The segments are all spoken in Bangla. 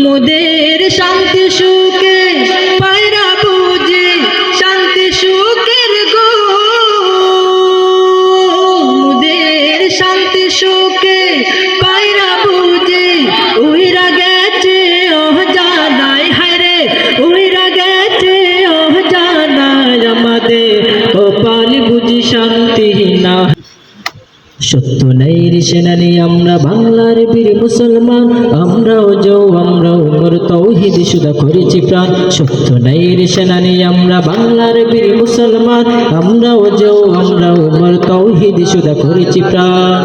মোদের শান্তি সুখে পায়রা বুঝে শান্তি সুখের গো মোদের শান্তি সুখে পায়রা বুঝে উইরা গেছে জানাই হায়রে উইরা গেছে জানাই আমাদের কপাল বুঝি শান্তি না। সত্য ন্যায়ের সেনানী আমরা বাংলার বীর মুসলমান, আমরাও যাও আমরাও মোর তৌহিদ শুধু করেছি প্রাণ। সত্য ন্যায়ের সেনানী আমরা বাংলার বীর মুসলমান, আমরাও যাও আমরাও মোর তৌহিদ শুধু করেছি প্রাণ।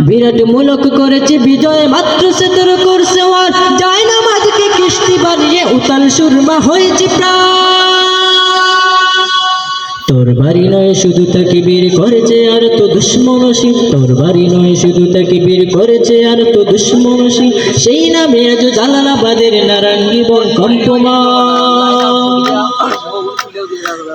বিরাট মুলক করেছে বিজয় মাত্র সে তোর করছে আর যায় না মাঝকে কিস্তি বানিয়ে উতাল সুরমা হয়েছে প্রাণ। তোর বাড়ি নয় শুধু তাকবীর করেছে আর তো দুশ্মনসী, তোর বাড়ি নয় শুধু তাকবীর করেছে আর তো দুশ্মনসী, সেই নামে আজ জালালাবাদের নারাঙ্গী বন কম্পমান।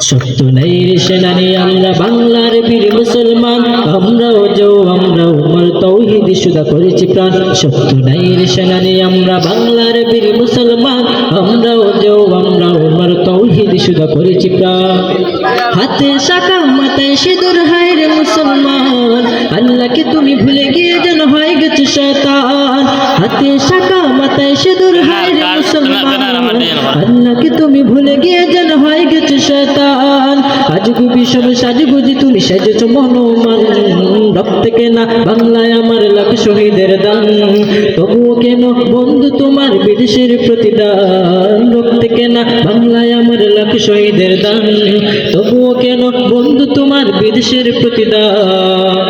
সত্য ন্যায়ের সেনানী আমরা বাংলার বীর মুসলমান, আমরাও যাও আমরাও মোর তৌহিদ শুধু করেছি প্রাণ। সত্য ন্যায়ের সেনানী আমরা বাংলার বীর মুসলমান, আমরাও যাও আমরাও মোর তৌহিদ শুধু করেছি প্রাণ। হাতে শাখা মাথায় সিঁদুর হায় রে মুসলমান, আল্লাহকে তুমি ভুলে গিয়ে যেন হয়ে গেছে শয়তান। হাতে শাখা মাথায় সিঁদুর হায় রে মুসলমান, আল্লাহকে তুমি ভুলে গিয়ে যেন হয়ে গেছে শয়তান। আজগুবি সব সাজগুজি তুমি সেজেছ মনোমান, রক্তে কেনা বাংলায় আমার লাখ শহীদের দান। তবুও কেন বন্ধু তোমার বিদেশের প্রতিদান, রক্তে কেনা বাংলায় আমার লাখ শহীদের দান। তবুও কেন বন্ধু তোমার বিদেশের প্রতিদান।